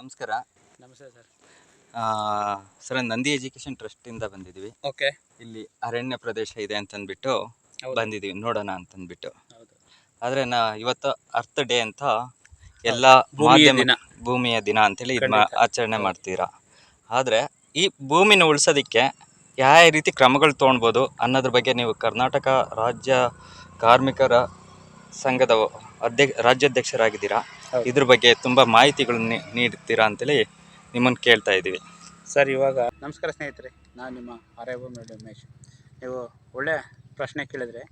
ನಮಸ್ಕಾರ. ನಮಸ್ತೆ sir. Sir, Nandi education ಟ್ರಸ್ಟಿಂದ ಬಂದಿದ್ದೀವಿ. ಓಕೆ. ಇಲ್ಲಿ ಅರಣ್ಯ ಪ್ರದೇಶ ಇದೆ ಅಂತಂದ್ಬಿಟ್ಟು ಬಂದಿದ್ದೀವಿ, ನೋಡೋಣ ಅಂತಂದ್ಬಿಟ್ಟು. ಹೌದು. ಆದರೆ ಇವತ್ತು ಅರ್ತ್ ಡೇ ಅಂತ ಎಲ್ಲ ಭೂಮಿಯ ದಿನ ಅಂತೇಳಿ ಆಚರಣೆ ಮಾಡ್ತೀರಾ. ಆದರೆ ಈ ಭೂಮಿನ ಉಳಿಸೋದಕ್ಕೆ ಯಾವ ರೀತಿ ಕ್ರಮಗಳು ತೊಗೊಳ್ಬೋದು ಅನ್ನೋದ್ರ ಬಗ್ಗೆ ನೀವು ಕರ್ನಾಟಕ ರಾಜ್ಯ ಕಾರ್ಮಿಕರ ಸಂಘದ ರಾಜ್ಯಾಧ್ಯಕ್ಷರಾಗಿದ್ದೀರಾ. ಇದ್ರ ಬಗ್ಗೆ ತುಂಬ ಮಾಹಿತಿಗಳನ್ನು ನೀಡ್ತೀರಾ ಅಂತೇಳಿ ನಿಮ್ಮನ್ನು ಕೇಳ್ತಾ ಇದ್ದೀವಿ. ಸರ್, ಇವಾಗ ನಮಸ್ಕಾರ ಸ್ನೇಹಿತರೆ, ನಾನು ನಿಮ್ಮ ಆರ್ಯಭೂಮಿ ಉಮೇಶ್. ನೀವು ಒಳ್ಳೆಯ ಪ್ರಶ್ನೆ ಕೇಳಿದರೆ,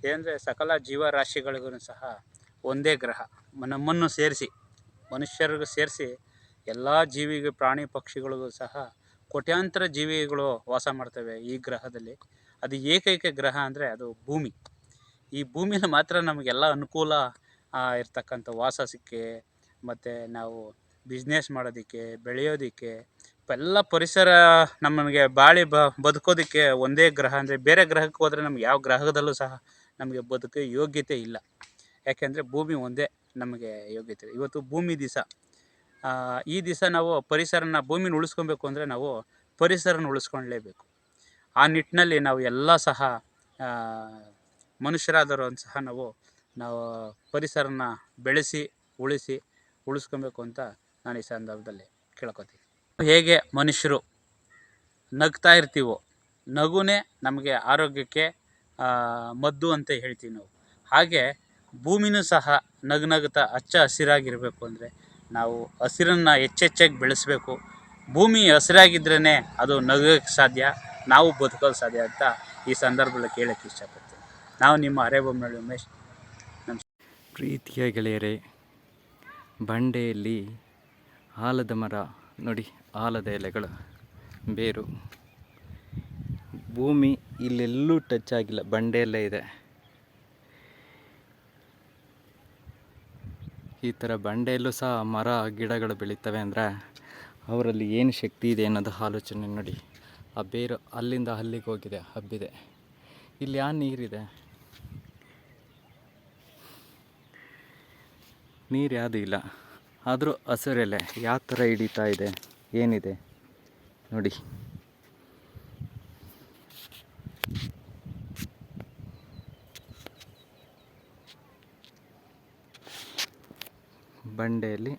ಏನಂದರೆ ಸಕಲ ಜೀವರಾಶಿಗಳಿಗೂ ಸಹ ಒಂದೇ ಗ್ರಹ, ನಮ್ಮನ್ನು ಸೇರಿಸಿ ಮನುಷ್ಯರಿಗೂ ಸೇರಿಸಿ ಎಲ್ಲ ಜೀವಿಗೆ ಪ್ರಾಣಿ ಪಕ್ಷಿಗಳಿಗೂ ಸಹ ಕೋಟ್ಯಾಂತರ ಜೀವಿಗಳು ವಾಸ ಮಾಡ್ತವೆ ಈ ಗ್ರಹದಲ್ಲಿ. ಅದು ಏಕೈಕ ಗ್ರಹ ಅಂದರೆ ಅದು ಭೂಮಿ. ಈ ಭೂಮಿಯಲ್ಲಿ ಮಾತ್ರ ನಮಗೆಲ್ಲ ಅನುಕೂಲ ಇರ್ತಕ್ಕಂಥ ವಾಸಕ್ಕೆ, ಮತ್ತು ನಾವು ಬಿಸ್ನೆಸ್ ಮಾಡೋದಕ್ಕೆ, ಬೆಳೆಯೋದಕ್ಕೆ, ಎಲ್ಲ ಪರಿಸರ ನಮಗೆ ಬದುಕೋದಕ್ಕೆ ಒಂದೇ ಗ್ರಹ. ಅಂದರೆ ಬೇರೆ ಗ್ರಹಕ್ಕೆ ಹೋದರೆ ನಮ್ಗೆ ಯಾವ ಗ್ರಹದಲ್ಲೂ ಸಹ ನಮಗೆ ಬದುಕೋ ಯೋಗ್ಯತೆ ಇಲ್ಲ. ಯಾಕೆಂದರೆ ಭೂಮಿ ಒಂದೇ ನಮಗೆ ಯೋಗ್ಯತೆ. ಇವತ್ತು ಭೂಮಿ ದಿವಸ. ಈ ದಿವಸ ನಾವು ಭೂಮಿನ ಉಳಿಸ್ಕೊಬೇಕು ಅಂದರೆ ನಾವು ಪರಿಸರನ ಉಳಿಸ್ಕೊಳ್ಳೇಬೇಕು. ಆ ನಿಟ್ಟಿನಲ್ಲಿ ನಾವು ಎಲ್ಲ ಸಹ ಮನುಷ್ಯರಾದವರು ಸಹ ನಾವು ಪರಿಸರನ ಬೆಳೆಸಿ ಉಳಿಸ್ಕೊಬೇಕು ಅಂತ ನಾನು ಈ ಸಂದರ್ಭದಲ್ಲಿ ಕೇಳ್ಕೊತೀನಿ. ಹೇಗೆ ಮನುಷ್ಯರು ನಗ್ತಾ ಇರ್ತೀವೋ, ನಗುನೇ ನಮಗೆ ಆರೋಗ್ಯಕ್ಕೆ ಮದ್ದು ಅಂತ ಹೇಳ್ತೀವಿ ನಾವು. ಹಾಗೆ ಭೂಮಿನೂ ಸಹ ನಗ್ತಾ ಹಚ್ಚ ಹಸಿರಾಗಿರಬೇಕು ಅಂದರೆ ನಾವು ಹಸಿರನ್ನು ಹೆಚ್ಚೆಚ್ಚಾಗಿ ಬೆಳೆಸಬೇಕು. ಭೂಮಿ ಹಸಿರಾಗಿದ್ರೇ ಅದು ನಗೋಕ್ಕೆ ಸಾಧ್ಯ, ನಾವು ಬದುಕೋದು ಸಾಧ್ಯ ಅಂತ ಈ ಸಂದರ್ಭದಲ್ಲಿ ಕೇಳೋಕ್ಕೆ ಇಷ್ಟಪಡ್ತೀನಿ. ನಾವು ನಿಮ್ಮ ಆರ್ಯಭೂಮಿ ಉಮೇಶ್. ಪ್ರೀತಿಯ ಗೆಳೆಯರೇ, ಬಂಡೆಯಲ್ಲಿ ಆಲದ ಮರ ನೋಡಿ, ಆಲದ ಎಲೆಗಳು, ಬೇರು, ಭೂಮಿ ಇಲ್ಲೆಲ್ಲೂ ಟಚ್ ಆಗಿಲ್ಲ, ಬಂಡೆಯಲ್ಲೇ ಇದೆ. ಈ ಥರ ಬಂಡೆಯಲ್ಲೂ ಸಹ ಮರ ಗಿಡಗಳು ಬೆಳೀತವೆ ಅಂದರೆ ಅವರಲ್ಲಿ ಏನು ಶಕ್ತಿ ಇದೆ ಅನ್ನೋದು ಆಲೋಚನೆ ನೋಡಿ. ಆ ಬೇರು ಅಲ್ಲಿಂದ ಅಲ್ಲಿಗೆ ಹೋಗಿದೆ, ಹಬ್ಬಿದೆ. ಇಲ್ಲಿ ಯಾವ ನೀರಿದೆ, ನೀರು ಯಾವುದೂ ಇಲ್ಲ, ಆದರೂ ಹಸಿರೆಲೆ ಯಾವ ಥರ ಹಿಡಿತಾ ಇದೆ, ಏನಿದೆ ನೋಡಿ. ಬಂಡೆಯಲ್ಲಿ